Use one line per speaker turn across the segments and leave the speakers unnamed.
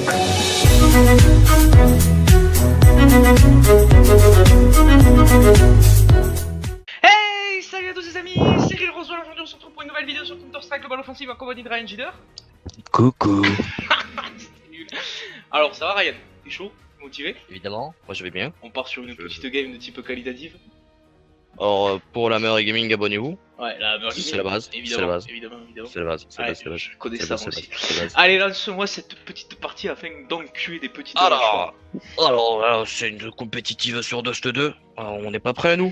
Hey, salut à tous les amis, c'est Cyril Roswell. Aujourd'hui on se retrouve pour une nouvelle vidéo sur Counter-Strike Global Offensive en compagnie de Ryan Gider.
Coucou.
C'était nul. Alors ça va Ryan, t'es chaud? Motivé?
Évidemment, moi je vais bien.
On part sur une petite game de type qualitative.
Alors pour la meilleure gaming, abonnez-vous.
Ouais, la meilleure
C'est la base.
évidemment,
C'est la base.
évidemment.
C'est la base. C'est la
Allez,
base. C'est la base.
je connais
C'est
ça
la
moi
base,
aussi.
c'est la base.
Allez, lance-moi cette petite partie afin d'enculer des petits
Alors, c'est une compétitive sur Dust 2. On n'est pas prêt nous.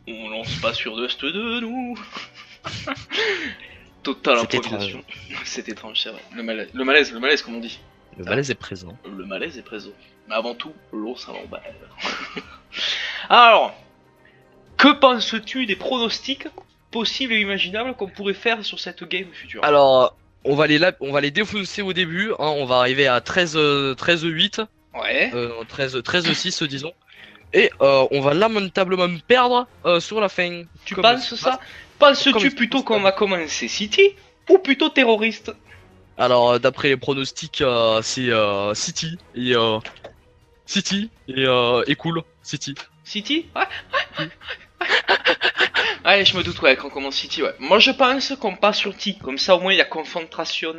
On lance pas sur Dust 2 nous. Total
C'est
improvisation. C'est étrange, c'est vrai. Le malaise comme on dit.
Le malaise est présent.
Le malaise est présent. Mais avant tout, l'eau ça l'emballe. Alors, que penses-tu des pronostics possibles et imaginables qu'on pourrait faire sur cette game future?
Alors, on va les défoncer au début. Hein, on va arriver à 13-8.
Ouais.
13-6 disons. Et on va lamentablement perdre sur la fin.
Tu
Comme
penses ça? Penses-tu
comme
plutôt
c'est
qu'on va commencer City ou plutôt terroriste?
Alors d'après les pronostics, c'est City et cool City.
City? Ouais. Allez, je me doute, ouais, qu'on commence City, ouais. Moi, je pense qu'on passe sur T. Comme ça, au moins, il y a confrontation.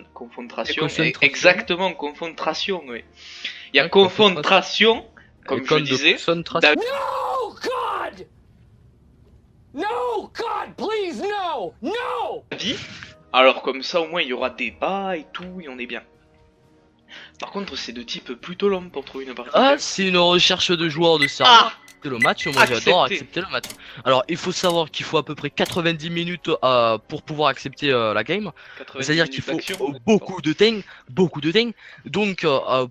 Exactement, confrontation, oui. Il y a confrontation, comme je disais.
No, God! No, God, please, no! No!
Alors, comme ça, au moins, il y aura débat et tout, et on est bien. Par contre, c'est de type plutôt long pour trouver une partie.
Ah, c'est une recherche de joueurs de serveur. C'est le match, moi j'adore
Accepté.
accepter le match. Alors il faut savoir qu'il faut à peu près 90 minutes pour pouvoir accepter la game.
90
C'est-à-dire qu'il
minutes
faut
d'action.
beaucoup de temps. Donc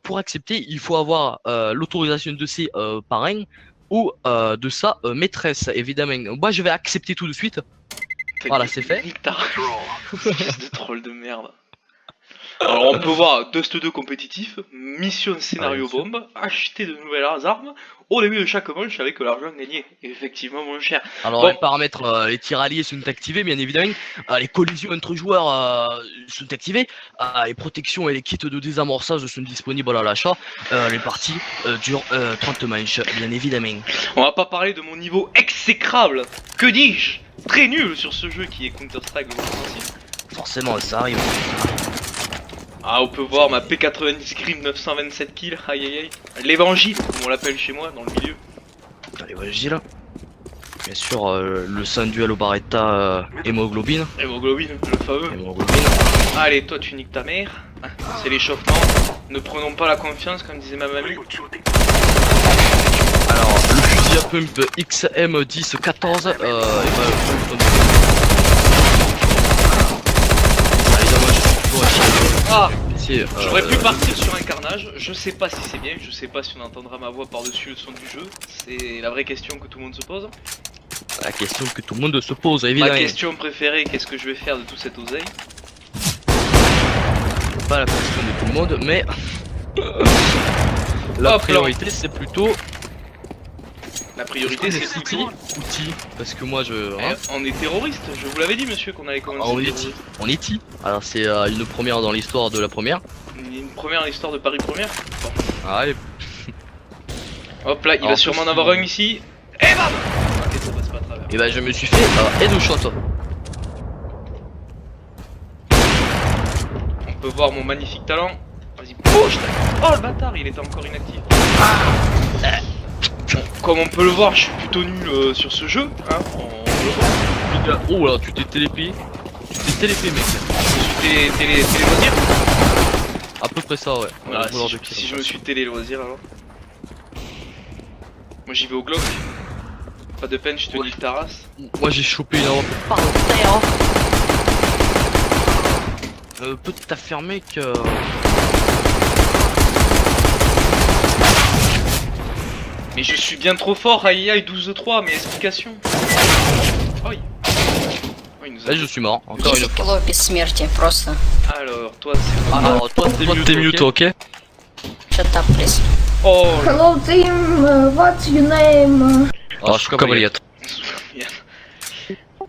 pour accepter, il faut avoir l'autorisation de ces parrains ou de sa maîtresse, évidemment. Moi je vais accepter tout de suite. Voilà, c'est fait.
Nique ta race. Espèce de troll de merde. Alors on peut voir Dust 2 compétitif, mission scénario
bien sûr.
bombe, acheter de nouvelles armes au début de chaque manche avec l'argent gagné. Effectivement mon cher.
Alors
Bon.
les paramètres, les tirs alliés sont activés bien évidemment, les collisions entre joueurs sont activées, les protections et les kits de désamorçage sont disponibles à l'achat, les parties durent 30 manches bien évidemment.
On va pas parler de mon niveau exécrable, que dis-je, très nul sur ce jeu qui est Counter-Strike Global Offensive.
Forcément ça arrive.
Ah, on peut voir ma P90 Grim 927 kills, aïe aïe aïe. L'évangile, comme on l'appelle chez moi, dans le milieu.
Allez vas-y là. Bien sûr le sang duel au Barretta hémoglobine.
Hémoglobine, le fameux.
Hémoglobine.
Allez, toi tu niques ta mère. C'est l'échauffement. Ne prenons pas la confiance, comme disait ma mamie.
Alors le fusil à pump XM1014 Allez
Ah,
c'est
j'aurais pu partir sur un carnage, je sais pas si c'est bien, je sais pas si on entendra ma voix par-dessus le son du jeu, c'est la vraie question que tout le monde se pose.
la question que tout le monde se pose évidemment.
Ma question préférée, qu'est-ce que je vais faire de tout cet oseille?
Pas la question de tout le monde, mais la
Hop,
priorité c'est plutôt
La priorité c'est
City
City.
ou T, parce que moi je... hein,
On est terroriste, je vous l'avais dit monsieur qu'on allait commencer.
on est T. On est T. Alors c'est une première dans l'histoire de la première.
Une première histoire de Paris première. Bon.
Ah, et...
Hop là, il
Alors,
va sûrement en avoir un ici. Et bam. Ok, ça passe pas à travers.
Et bah je me suis fait headshot.
On peut voir mon magnifique talent. Vas-y, bouge. Oh le bâtard, il était encore inactif. Bon, comme on peut le voir, je suis plutôt nul sur ce jeu. Hein.
Oh là, tu t'es télépé. Tu t'es télépé mec.
Je me suis télé loisirs.
À peu près ça ouais.
Voilà,
Voleur
si,
de pied,
si je me suis télé loisirs alors. Moi j'y vais au Glock. Pas de peine, je te nique ta race.
Moi j'ai chopé une arme par terre. Peut t'affirmer que...
Mais je suis bien trop fort, aïe aïe 12-3, mais explication. Oi. Oh, il nous a...
Là je suis mort, encore une
10
fois.
кило бессмертия просто.
Alors, toi c'est...
Alors toi t'es mute, ok?
Shut up, please.
Oh là.
Hello team, what's your name?
Ah, je suis Cavalier.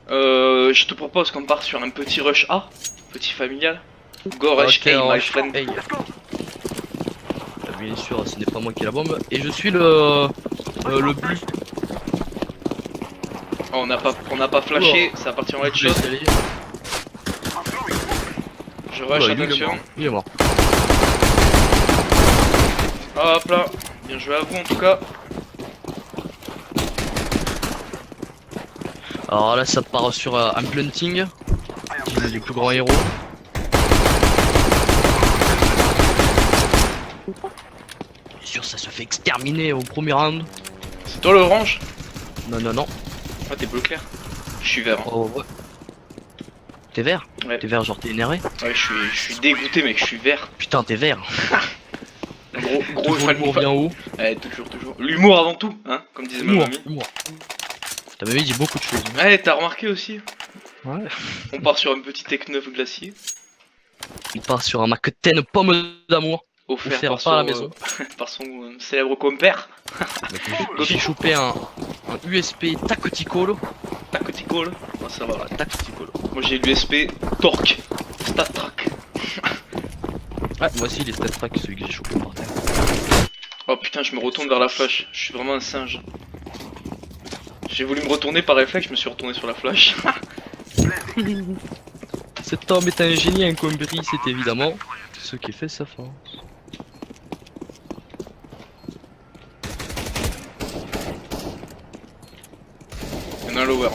Je te propose qu'on parte sur un petit rush A, petit familial. Go rush A, my friend.
Hey. bien sûr, ce n'est pas moi qui ai la bombe. Et je suis le bleu.
Oh, on n'a pas flashé, ça appartient au headshot. Je rush, attention.
Il est mort.
Hop là, bien joué à vous en tout cas.
Alors là, ça part sur un planting. Les plus grands héros. Bien sûr, ça se fait exterminer au premier round.
C'est toi l'orange?
Non, non, non.
Ah, t'es bleu clair. Je suis vert. Hein.
Oh, ouais. T'es vert?
Ouais.
T'es vert, genre t'es énervé?
Ouais, je suis dégoûté, mec, je suis vert.
Putain, t'es vert.
Gros, il fallait
l'humour bien haut.
Ouais, toujours. L'humour avant tout, hein, comme disait ma mamie.
Humour. Ta mamie dit beaucoup de choses.
Ouais, t'as remarqué aussi.
Ouais.
On part sur un petit Tech 9 glacier.
Il part sur un Mac 10 pomme d'amour.
Offert
par la maison.
Par son célèbre compère.
J'ai chopé un USP Tactical.
Tactical. Ah, ça va.
Tactical.
Moi j'ai l'USP Torque. StatTrack.
Ouais, moi aussi les StatTrack, celui que j'ai chopé par terre.
Oh putain, je me retourne vers la flash. Je suis vraiment un singe. J'ai voulu me retourner par réflexe, je me suis retourné sur la flash.
Cet homme est un génie incompris, c'est évidemment ce qui fait sa force.
Il y en a un lower.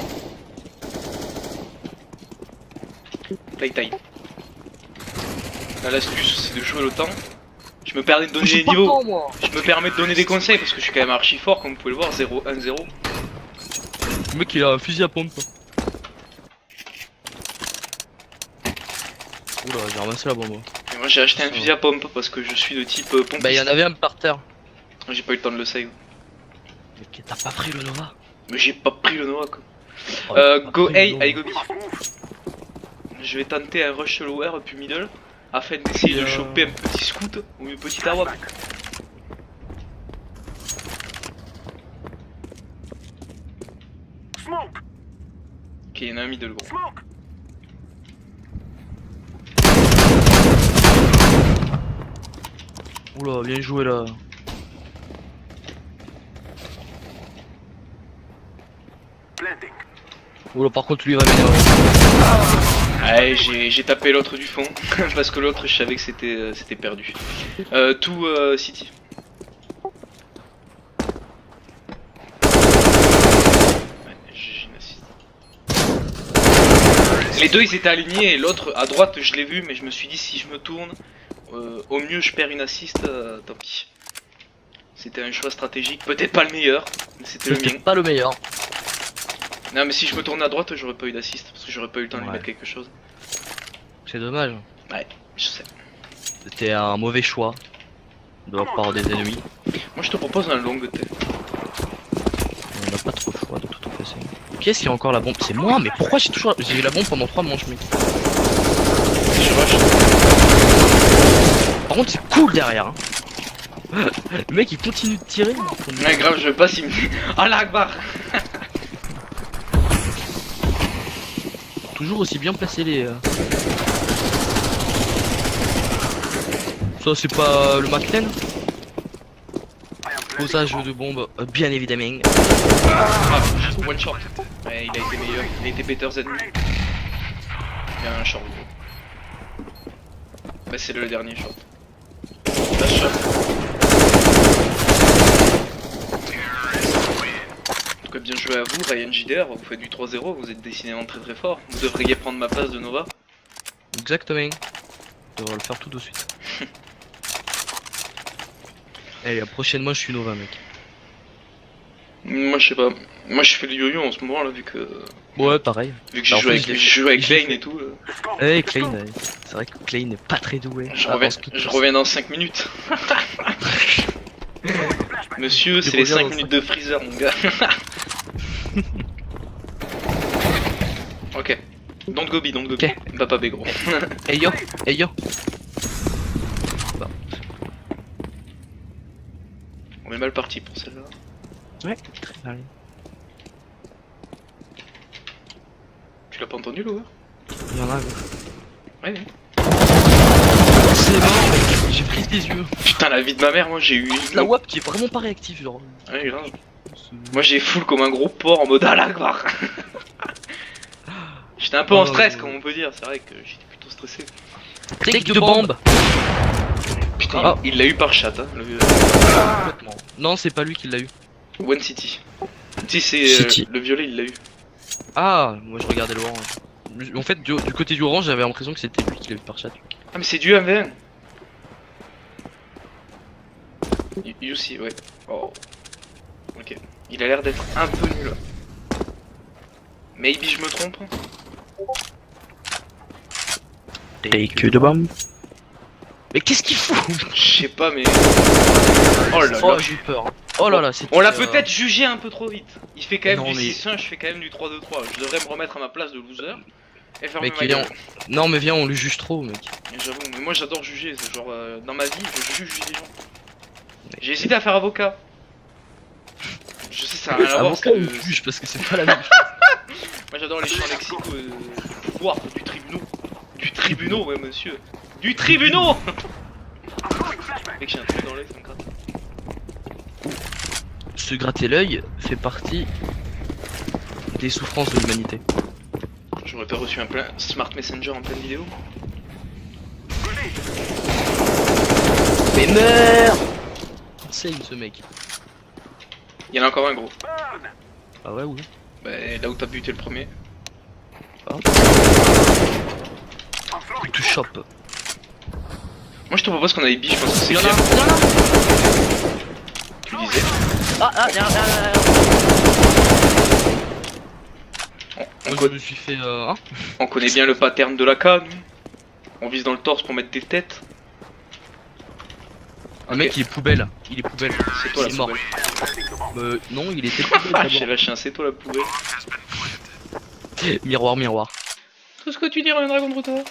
Playtime. Là, l'astuce, c'est de jouer le temps. Je me permets de donner des niveaux. Je me permets de donner des conseils parce que je suis quand même archi fort, comme vous pouvez le voir. 0-1-0.
Le mec il a un fusil à pompe. Oula, j'ai ramassé la bombe.
Et moi j'ai acheté un fusil à pompe parce que je suis de type pompiste.
Bah y'en avait un par terre.
J'ai pas eu le temps de le save.
Mais t'as pas pris le Nova?
Mais j'ai pas pris le Nova quoi.
Oh,
Go A,
pris le Nova.
allez go B. Je vais tenter un rush lower puis middle afin d'essayer de choper un petit scout ou une petite AWP. Ok, il y en a un middle gros.
Oula, bien joué là. Oula, par contre lui il va m'énerver.
Ouais, j'ai tapé l'autre du fond parce que l'autre je savais que c'était perdu. Tout City. Ouais, j'ai une assist. Les deux ils étaient alignés et l'autre à droite je l'ai vu mais je me suis dit si je me tourne au mieux je perds une assist, tant pis. C'était un choix stratégique, peut-être pas le meilleur, mais c'était le mien.
Pas le meilleur.
Non mais si je me tournais à droite j'aurais pas eu d'assist parce que j'aurais pas eu le temps de lui
Ouais.
mettre quelque chose.
C'est dommage.
Ouais, je sais.
C'était un mauvais choix de la part des ennemis.
Moi je te propose un long T.
On n'a pas trop le choix de tout façon. Qui est-ce qui a encore la bombe? C'est moi, mais pourquoi j'ai eu la bombe pendant 3 manches, mec?
Je rush.
Par contre, c'est cool derrière. Hein. Le mec il continue de tirer.
Ouais grave je passe il me dit Allah Akbar.
Toujours aussi bien placé les. Ça c'est pas le Mac 10. Posage de bombe, bien évidemment.
Ah, one shot. Ouais, il a été meilleur, il a été better than me. Il y a un short. Bah c'est le dernier short. La shot. En tout cas bien joué à vous, Ryan JDR, vous faites du 3-0, vous êtes décidément très très fort. Vous devriez prendre ma place de Nova.
Exactement. On devrait le faire tout de suite. Allez, prochainement je suis Nova, mec.
Moi je sais pas, moi je fais le yo-yo en ce moment là vu que...
Ouais, pareil.
Vu que je joue avec Klein et tout.
Eh, Klein, c'est vrai que Klein n'est pas très doué.
Je reviens dans 5 minutes. Monsieur, c'est les 5 minutes de freezer mon gars. Ok. Don't go B, don't go B.
Ok.
Va pas B gros.
Hey yo, hey yo. Bon.
On est mal parti pour celle-là.
Ouais, très mal.
Tu l'as pas entendu Lower?
Il y en a.
Ouais.
C'est bon, J'ai pris des yeux.
Putain, la vie de ma mère, moi j'ai eu.
La WAP qui est vraiment pas réactif, genre.
Ouais, grave. Moi j'ai full comme un gros porc en mode alakbar. J'étais un peu en stress, comme on peut dire, c'est vrai que j'étais plutôt stressé.
Take de bombe.
Putain,
Ah.
il l'a eu par chat, hein,
Non, c'est pas lui qui l'a eu.
One City. Si, c'est
City.
le violet, il l'a eu.
Ah, moi je regardais l'orange. En fait, du côté du orange, j'avais l'impression que c'était lui qui l'a eu par chat.
Ah, mais c'est du 1v1. Yusi, ouais. Oh. Ok. Il a l'air d'être un peu nul. Maybe je me trompe.
Take de bombe. Mais qu'est-ce qu'il fout?
Je sais pas, mais. Oh là
Oh,
là.
j'ai eu peur. Oh là là, c'était.
On l'a peut-être jugé un peu trop vite. Il fait quand même
Non,
du
mais-
6-1, je fais quand même du 3-2-3. Je devrais me remettre à ma place de loser. Et faire
Mec,
ma gueule.
non mais viens, on lui juge trop, mec.
Et j'avoue, mais moi j'adore juger. C'est genre, dans ma vie, je juge les gens. J'ai hésité à faire avocat. Je sais, ça a rien à voir.
Avocat
parce
ou
que-
juge parce que c'est pas la même chose.
Moi j'adore les champs lexicaux pouvoir du tribunal. Du tribunal, ouais monsieur. Du tribunal. Mec, j'ai un truc dans l'œil, ça me gratte.
Se gratter l'œil fait partie des souffrances de l'humanité.
J'aurais pas reçu un plein Smart Messenger en pleine vidéo.
Mais meurs! Insane ce mec.
Il y en a encore un gros.
Ah ouais, oui.
Bah, là où t'as buté le premier.
Il te chope.
Moi je te propose qu'on aille bi, je pense que c'est
Il y en a
clair.
un, il y en a un.
Tu disais.
Y'a un.
On,
Moi,
co-
je me suis fait hein.
on connaît bien le pattern de la K, nous. On vise dans le torse pour mettre tes têtes.
Un mec il est poubelle. Il est poubelle.
C'est toi
Il
la
est mort.
poubelle.
Non, il était poubelle
Ah, j'ai
d'abord.
lâché un c'est toi la poubelle.
Miroir, miroir.
Tout ce que tu diras contre toi.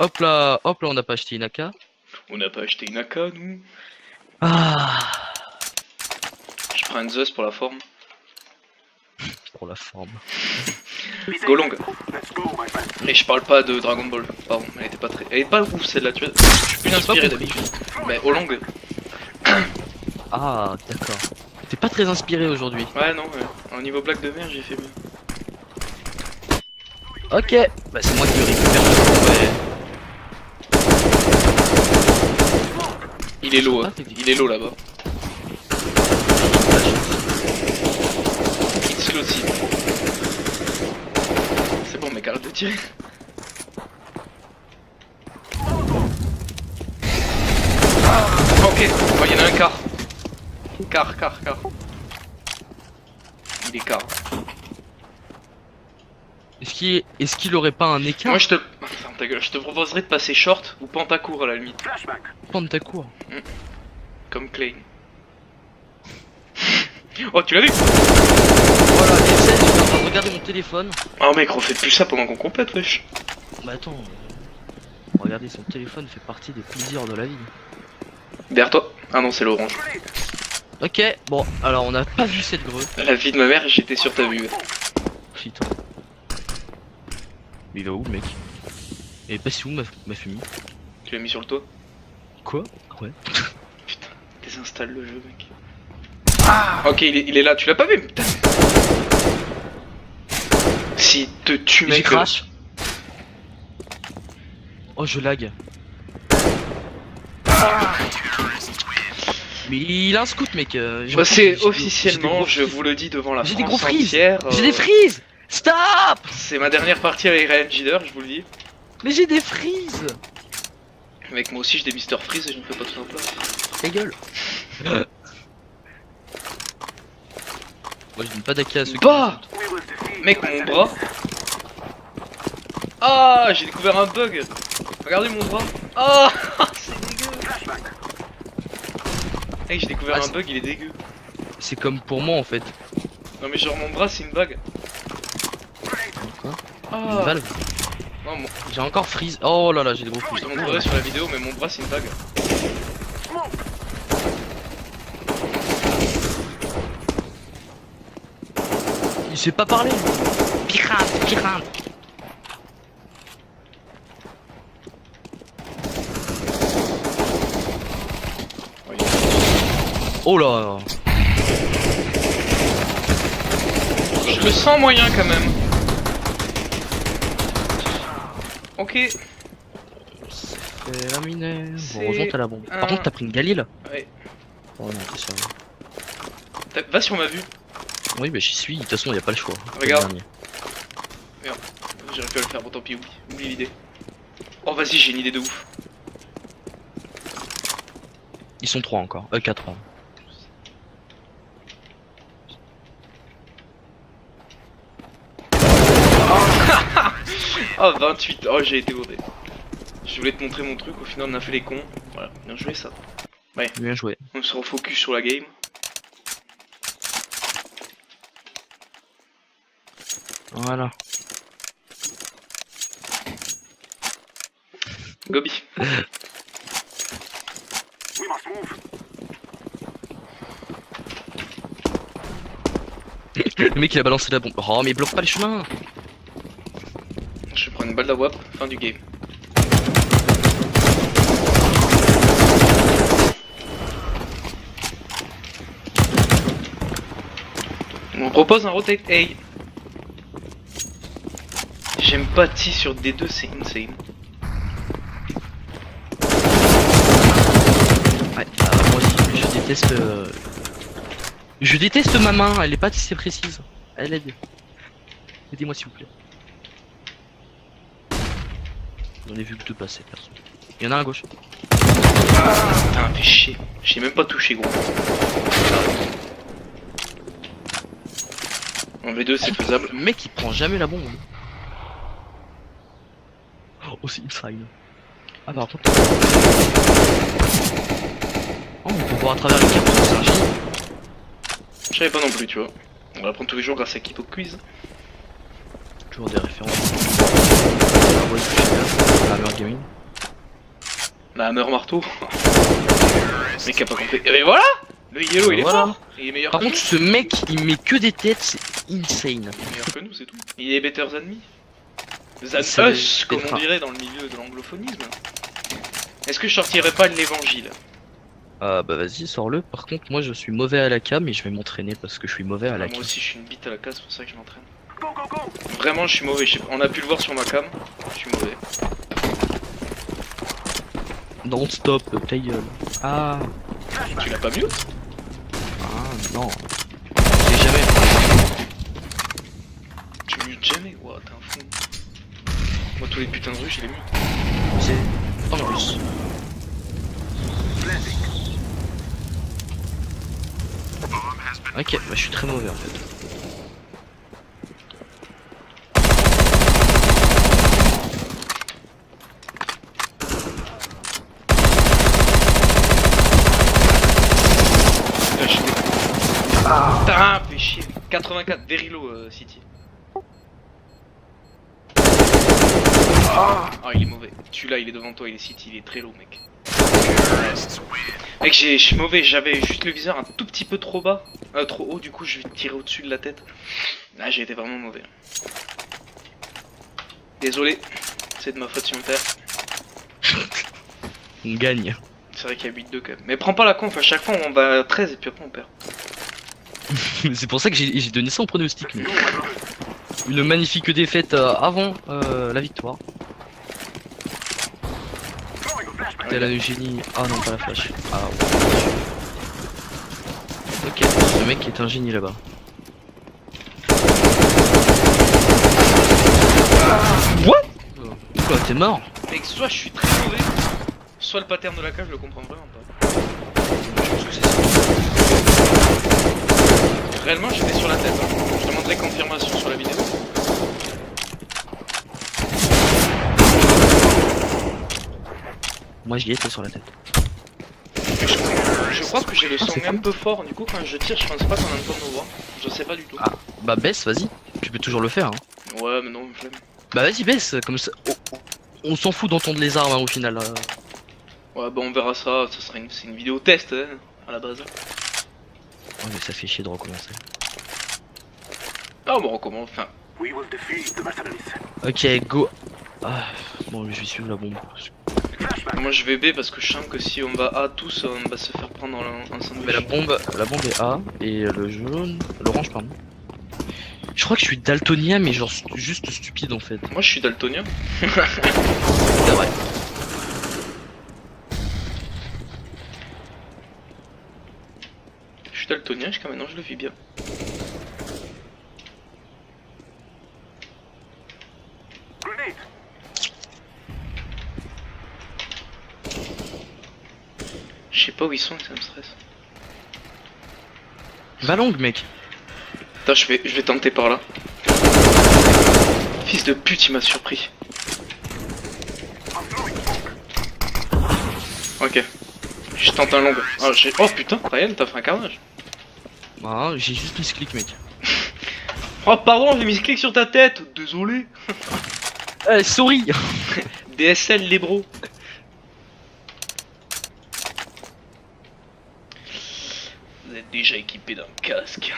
Hop là, on n'a pas acheté une AK.
On n'a pas acheté une AK, nous.
Ah,
Je prends un Zeus pour la forme.
pour la forme.
Go long. Et je parle pas de Dragon Ball. Pardon, elle était pas très. Elle est pas ouf celle-là, tu vois. Je suis plus inspiré d'habitude. Mais au long.
Ah, d'accord. T'es pas très inspiré aujourd'hui.
Ouais, non, en niveau blague de mer, j'ai fait mieux.
Ok, bah c'est moi qui le récupère. Ouais.
Il est low,
Ah,
hein.
t'es dit.
Il est low là-bas. It's low aussi. C'est bon, mec, arrête de tirer. Ok, oh, il y en a un quart. Quart. Il est quart.
Est-ce qu'il aurait pas un écart?
Moi je te. Ferme ta gueule, je te proposerais de passer short ou pentacourt à la limite.
Pentacourt.
Comme Clay. Oh, tu l'as vu?
Voilà, et ça, j'étais en train de regarder mon téléphone.
Oh mec, refais plus ça pendant qu'on compète, wesh.
Bah attends, regarder son téléphone fait partie des plaisirs de la vie.
Derrière toi. Ah non, c'est l'orange.
Ok, bon, alors on n'a pas vu cette greu.
La vie de ma mère, j'étais sur ta vue.
Putain. Mais il va où le mec? Il est passé où ma famille?
Tu l'as mis sur le toit?
Quoi? Ouais.
Putain, désinstalle le jeu, mec. Ah, ok, il est là, tu l'as pas vu? Putain. Si te tue,
J'ai
mec.
crash. Oh, je lag. Mais il a un scout, mec.
Bah, c'est
j'ai
officiellement,
des
je vous le dis devant la
J'ai des gros
France
freeze.
entière.
J'ai des freeze. Stop.
C'est ma dernière partie avec Ryan Jider, je vous le dis.
Mais j'ai des freeze.
Mec, moi aussi j'ai des Mister Freeze et je ne fais pas tout en place.
Ta gueule. Moi je donne pas d'AK à ceux qui
Bah
m'insultent.
Mec, mon bras. Ah, j'ai découvert un bug. Regardez mon bras. Ah, c'est dégueu. Mec, j'ai découvert
Ah,
un
c'est-
bug, il est dégueu.
C'est comme pour moi en fait.
Non mais genre mon bras c'est une bague.
Quoi? Une
Ah.
valve.
Non,
J'ai encore freeze. Oh là là, j'ai des gros
je
freeze.
te montrerai sur la vidéo, mais mon bras c'est une bague.
Il sait pas parler. Pirate, pirate. Oh là.
Je le sens moyen quand même. Ok.
C'est la minère.
C'est
Bon, heureusement t'as la bombe.
un-
Par contre t'as pris une Galil.
Ouais.
Oh non, c'est ça.
Va si on m'a vu.
Oui, bah j'y suis, de toute façon y a pas le choix.
Regarde.
Le dernier.
J'aurais pu le faire, bon tant pis, oublie l'idée. Oh vas-y, j'ai une idée de ouf.
Ils sont 3 encore. 4 ans.
Oh 28, oh j'ai été mauvais. Je voulais te montrer mon truc, au final on a fait les cons. Voilà, bien joué ça.
Bien joué.
On se refocus sur la game.
Voilà.
Gobi.
Le mec il a balancé la bombe. Oh mais il bloque pas les chemins.
Je prends une balle d'AWAP, fin du game. On propose un rotate A. J'aime pas T sur D2, c'est insane.
Ouais, moi aussi, je déteste. Je déteste ma main, elle est pas assez précise. Elle aide. Aidez-moi s'il vous plaît. J'en ai vu que deux passer, perso. Il y en a un à gauche.
Putain, fais chier. J'ai même pas touché, gros. En V2, c'est faisable.
Le mec il prend jamais la bombe. Oh, c'est inside. Ah, par contre. Oh, on peut voir à travers les cartons, c'est un génie.
Je savais pas non plus, tu vois. On va apprendre tous les jours grâce à Kito Quiz.
Toujours des références. Hammer Gaming.
La Hammer Marteau. Le mec a pas compris. Et voilà! Le yellow il est
Voilà.
fort! Il est meilleur
Par
que
contre,
nous.
ce mec il met que des têtes, c'est insane.
Il est meilleur que nous, c'est tout. Il est better than me. Than
C'est
us, comme on
frères.
dirait dans le milieu de l'anglophonisme. Est-ce que je sortirais pas de l'évangile?
Ah bah vas-y, sors-le. Par contre, moi je suis mauvais à la cam et je vais m'entraîner parce que je suis mauvais à la
Moi
cam.
aussi, je suis une bite à la casse, c'est pour ça que je m'entraîne. Vraiment, je suis mauvais. On a pu le voir sur ma cam. Je suis mauvais.
Don't stop, ta gueule. Ah,
Tu l'as pas mute?
ah non. J'ai jamais.
Tu mutes jamais? Ouah, t'es un fou. Moi, tous les putains de rues, je les mute.
C'est en plus. Ok, bah je suis très mauvais en fait.
Putain, fais chier. 84, very low, City. Ah, il est mauvais. Celui-là, il est devant toi, il est City, il est très low, mec. Mec, je suis mauvais, j'avais juste le viseur un tout petit peu trop bas. Trop haut, du coup, je vais tirer au-dessus de la tête. Ah, j'ai été vraiment mauvais. Désolé, c'est de ma faute si on perd.
On gagne.
C'est vrai qu'il y a 8-2 quand même. Mais prends pas la conf, à chaque fois on va à 13 et puis après on perd.
C'est pour ça que j'ai donné ça en pronostic. Mais... Une magnifique défaite avant la victoire. Tel un génie. Ah non, pas la flash. Ah ouais. Ok, ce mec est un génie là-bas.
What?
Quoi, t'es mort?
Mec, soit je suis très mauvais, soit le pattern de la cage je le comprends vraiment pas.
Je pense que c'est ça.
Réellement j'étais sur la tête, hein. Je demanderai confirmation sur la vidéo.
Moi j'y étais sur la tête.
Je crois que j'ai le son
c'est
un
fun.
peu fort, du coup quand je tire je pense pas qu'on entend nos voix. Je sais pas du tout.
Ah, bah baisse, vas-y. Tu peux toujours le faire. Hein.
Ouais mais non, flemme.
Bah vas-y, baisse, comme ça. On s'en fout d'entendre les armes hein, au final.
Ouais bah on verra ça, c'est une vidéo test hein, à la base.
Ouais, mais ça fait chier de recommencer.
Ah bon on recommence, enfin.
Ok, go. Ah, bon, je vais suivre la bombe.
Moi je vais B parce que je sens que si on va A tous, on va se faire prendre en sandwich.
Mais la bombe est A et le jaune, l'orange pardon. Je crois que je suis daltonien mais genre juste stupide en fait.
Moi je suis daltonien.
C'est vrai.
Je suis daltonien, jusqu'à maintenant je le vis bien. Je sais pas où ils sont, ça me stresse.
Va longue mec.
Attends, je vais tenter par là. Fils de pute, il m'a surpris. Ok. Je tente un long. Oh putain, Ryan, t'as fait un carnage.
Ah, j'ai juste mis ce clic mec.
Oh pardon, j'ai mis ce clic sur ta tête. Désolé.
Sorry.
DSL les bros. Vous êtes déjà équipé d'un casque.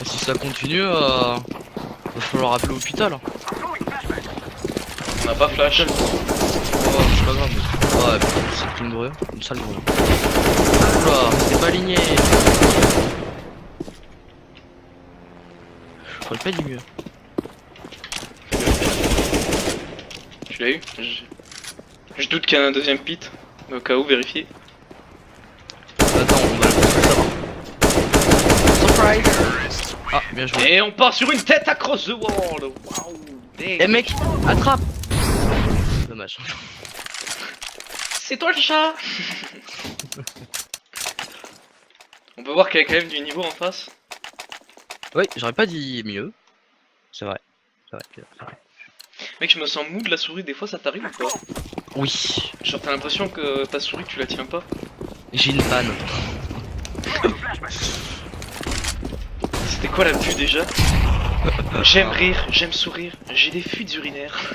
Si ça continue, va falloir appeler l'hôpital.
On n'a pas flash.
Oh, c'est pas grave. Mais... Ouais, c'est une brûlure, une sale brûlure. Oula, c'est pas aligné. J'aurais pas dit mieux.
Tu l'as eu? Je doute qu'il y en a un deuxième pit. Au cas où, vérifier.
Attends, on va le savoir. Surprise! Ah, bien joué.
Et on part sur une tête across the wall. Waouh.
Eh mec, attrape! Dommage.
C'est toi le chat. On peut voir qu'il y a quand même du niveau en face.
Oui, j'aurais pas dit mieux. C'est vrai. C'est vrai. C'est vrai.
Mec, je me sens mou de la souris, des fois ça t'arrive ou pas?
Oui,
Genre t'as l'impression que ta souris tu la tiens pas.
j'ai une panne.
C'était quoi la vue déjà? J'aime rire, j'aime sourire, j'ai des fuites urinaires.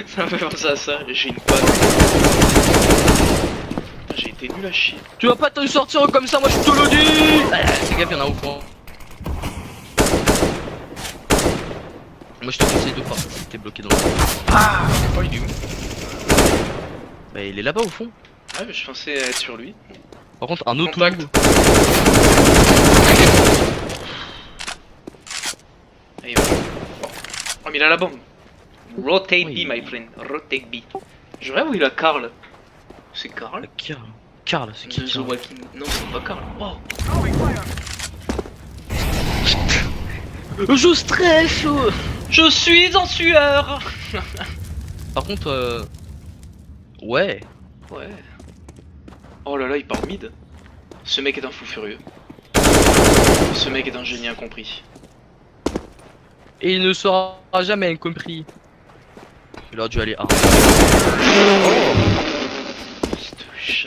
Ça me fait penser à ça, j'ai une panne. J'ai été nul à chier.
Tu vas pas te sortir comme ça, moi je te le dis! Fais gaffe, y'en a au fond. Moi je te conseille de pas, t'es bloqué dans le fond.
Ah, oh, il est où?
Bah il est là-bas au fond.
Ouais, mais je pensais être sur lui.
Par contre, un autre
Contact.
loup.
Allez, va. Oh, mais il a la bombe. Rotate
Oui.
B, my friend. Rotate B. Je rêve où il a Karl. C'est Karl?
Karl, c'est qui
The
Karl?
Walking... Non, c'est pas Karl. Wow.
Je stresse!
Je suis en sueur.
Par contre, ouais.
Ouais. Oh là là, il part mid. Ce mec est un fou furieux. Ce mec est un génie incompris.
Et il ne sera jamais incompris. Il aurait dû aller A.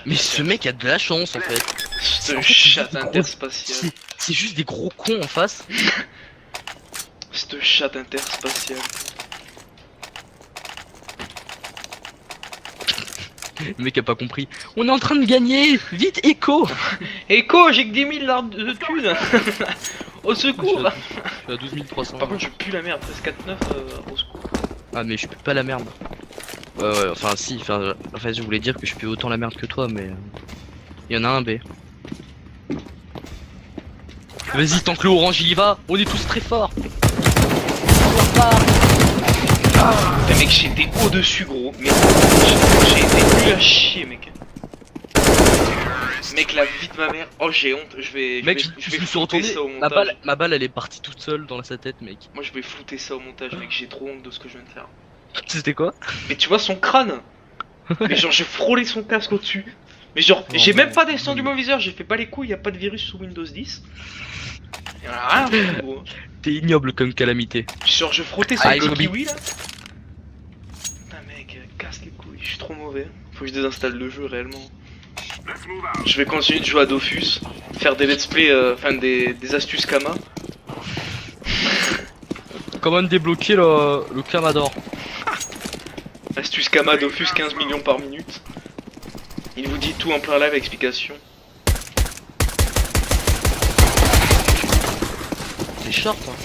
Mais ce mec a de la chance en fait.
Ce
En fait,
chat
c'est
interspatial.
C'est juste des gros cons en face.
Ce chat interspatial.
Le mec a pas compris. On est en train de gagner. Vite, Echo.
Echo, j'ai que 10 000 larmes de thunes. Au secours.
Je suis à 12 300.
Par contre, je pue la merde. 13-4-9 au secours.
Ah mais je pue pas la merde. Ouais, enfin si, enfin en fait je voulais dire que je pue autant la merde que toi mais... Il y en a un B. Vas-y, tant que le orange il y va, on est tous très forts.
Putain, mec, j'étais au-dessus, gros. Mais j'ai été nul à chier, mec. Mec, la vie de ma mère. Oh, j'ai honte. Je vais
Mec, je me suis
flouter
retourné,
ça au montage.
ma balle elle est partie toute seule dans sa tête mec.
Moi, je vais flouter ça au montage, mec. J'ai trop honte de ce que je viens de faire.
C'était quoi?
Mais tu vois son crâne. Mais genre, j'ai frôlé son casque au-dessus. Mais genre, j'ai même pas descendu mon viseur. J'ai fait pas les couilles. Y a pas de virus sous Windows 10. Y'en a rien à foutre, gros.
T'es ignoble comme calamité.
Genre, je frottais son
Ah,
le
Bobby.
kiwi là. Putain, mec, casse les couilles. Je suis trop mauvais. Faut que je désinstalle le jeu réellement. Je vais continuer de jouer à Dofus, faire des let's play, enfin des astuces Kama.
Comment débloquer le Clamador?
Astuces Kama, Dofus, 15 millions par minute. Il vous dit tout en plein live, explication.
C'est short hein.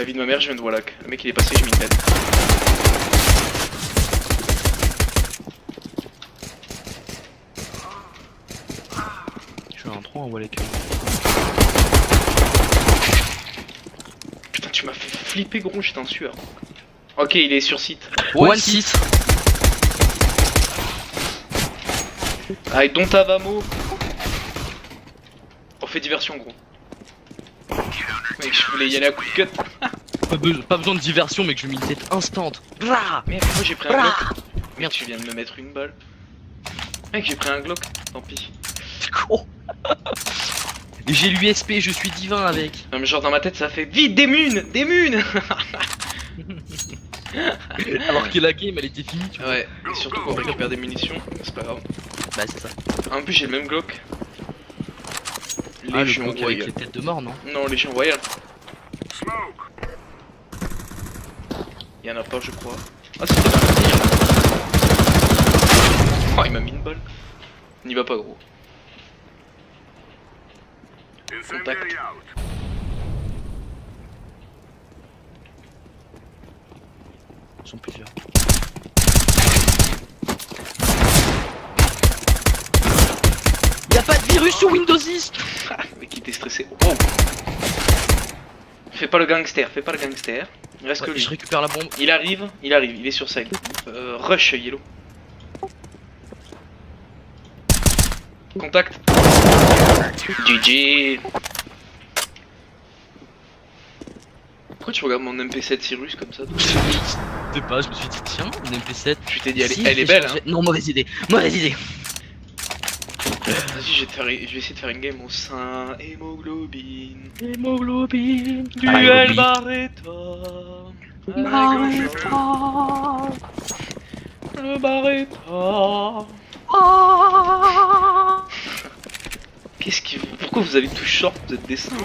La vie de ma mère, je viens de Wallach. Le mec il est passé, j'ai mis une tête.
Je suis un 3 en Wallach.
Putain, tu m'as fait flipper, gros, j'étais en sueur. Ok, il est sur site.
One 6.
Allez, Don Tavamo. On fait diversion, gros. Mec, je voulais y aller à coup de cut.
Pas besoin de diversion, mec, je mets une tête instant. Blah
Mec, moi j'ai pris un Glock. Merde, tu viens de me mettre une balle. Mec, j'ai pris un Glock, tant pis.
C'est con. J'ai l'USP, je suis divin avec.
Non, mais genre dans ma tête, ça fait vite des munes.
Alors que la game elle était finie, tu vois.
Ouais, et surtout qu'on récupère des munitions, c'est pas grave.
Bah, c'est ça.
En plus, j'ai le même Glock.
Ah, le
Légion
bloc avec
Royale.
les têtes de mort, non?
Non, Légion Royale. Y'en a pas, je crois. Ah, c'était dans la tire. Oh, il m'a mis une balle. N'y va pas, gros. Contact.
Ils sont plusieurs. Y'a pas de virus sur Windows 10.
Mec, il était stressé. Oh. Fais pas le gangster. Il reste que
Ouais,
lui.
je récupère la bombe.
Il arrive, il est sur side. Rush Yellow. Contact. GG. Pourquoi tu regardes mon MP7 Cyrus comme ça toi?
Je sais pas, je me suis dit tiens, une MP7.
Tu t'es dit
Si,
elle est
je
belle
vais
hein.
changer- Non, mauvaise idée. Mauvaise idée.
Vas-y, je vais essayer de faire une game au sein. Hémoglobine.
Hémoglobine.
Duel Barretta. Le Barretta. Qu'est-ce qui... Pourquoi vous avez tout short? Vous êtes des singes.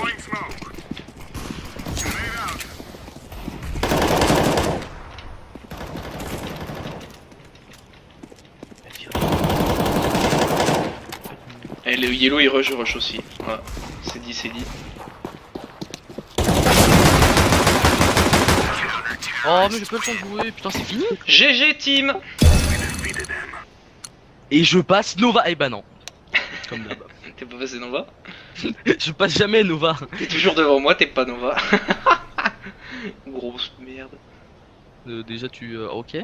Et le yellow il rush, je rush aussi. Voilà, c'est dit, c'est dit.
Oh, mais j'ai pas le temps de jouer, putain, c'est fini.
GG team.
Et je passe Nova. Eh bah non. Comme d'hab.
T'es pas passé Nova?
Je passe jamais Nova.
T'es toujours devant moi, t'es pas Nova. Grosse merde.
Déjà, tu. Ok.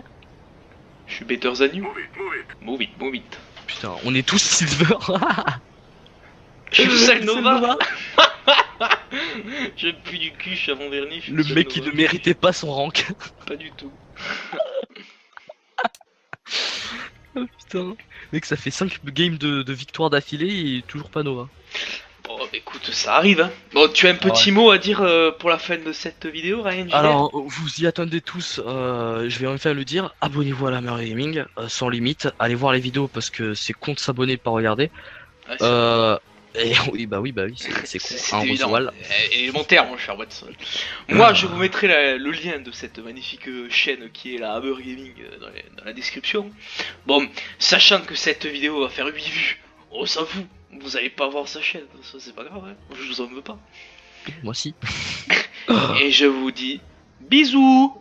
Je suis better than you. Move it.
Putain, on est tous silver.
Je suis le seul
C'est
Nova. Je pue du cul, je suis avant vernis. je suis
Le
seul
mec qui
Nova.
ne méritait pas son rank.
Pas du tout.
Oh putain. Mec, ça fait 5 games de victoire d'affilée et toujours pas Nova.
Bon, bah, écoute, ça arrive hein. Bon, tu as un petit mot à dire pour la fin de cette vidéo, Ryan JR?
Alors, vous y attendez tous, je vais enfin le dire, abonnez-vous à la Meilleure Gaming, sans limite, allez voir les vidéos parce que c'est con de s'abonner pas regarder.
Ah, c'est-
Et oui, bah oui, c'est con,
C'est
hein,
évident.
Roswell.
Élémentaire, mon cher Watson. Moi, je vous mettrai le lien de cette magnifique chaîne qui est la Hammer Gaming dans la description. Bon, sachant que cette vidéo va faire 8 vues, on s'en fout. Vous allez pas voir sa chaîne, ça c'est pas grave, hein. Je vous en veux pas.
Moi aussi.
Et je vous dis bisous.